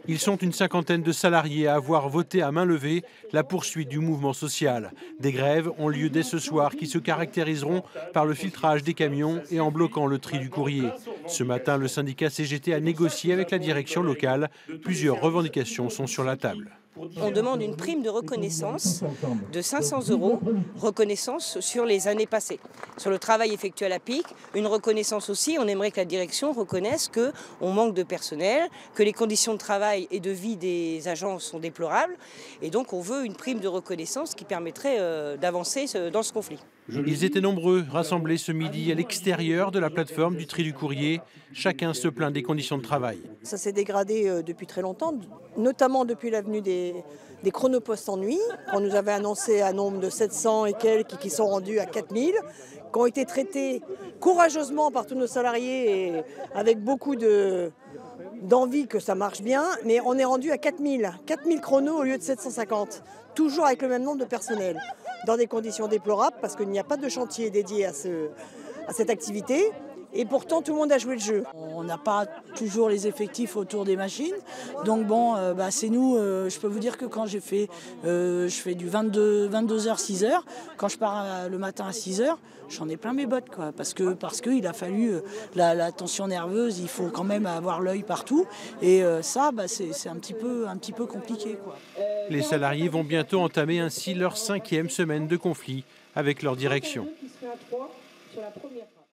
Ils sont une cinquantaine de salariés à avoir voté à main levée la poursuite du mouvement social. Des grèves ont lieu dès ce soir qui se caractériseront par le filtrage des camions et en bloquant le tri du courrier. Ce matin, le syndicat CGT a négocié avec la direction locale. Plusieurs revendications sont sur la table. On demande une prime de reconnaissance de 500 €, reconnaissance sur les années passées, sur le travail effectué à la PIC. Une reconnaissance aussi, on aimerait que la direction reconnaisse qu'on manque de personnel, que les conditions de travail et de vie des agents sont déplorables. Et donc on veut une prime de reconnaissance qui permettrait d'avancer dans ce conflit. Ils étaient nombreux rassemblés ce midi à l'extérieur de la plateforme du tri du courrier. Chacun se plaint des conditions de travail. Ça s'est dégradé depuis très longtemps, notamment depuis l'avenue des chronopostes en nuit. On nous avait annoncé un nombre de 700 et quelques qui sont rendus à 4000, qui ont été traités courageusement par tous nos salariés et avec beaucoup d'envie que ça marche bien. Mais on est rendu à 4000 chronos au lieu de 750, toujours avec le même nombre de personnel, dans des conditions déplorables parce qu'il n'y a pas de chantier dédié à cette activité. Et pourtant, tout le monde a joué le jeu. On n'a pas toujours les effectifs autour des machines. Donc bon, c'est nous, je peux vous dire que quand je fais du 22h, 6h, quand je pars le matin à 6h, j'en ai plein mes bottes, quoi. Parce qu'il a fallu la tension nerveuse, il faut quand même avoir l'œil partout. Et ça, c'est un petit peu compliqué, quoi. Les salariés vont bientôt entamer ainsi leur 5e semaine de conflit avec leur direction.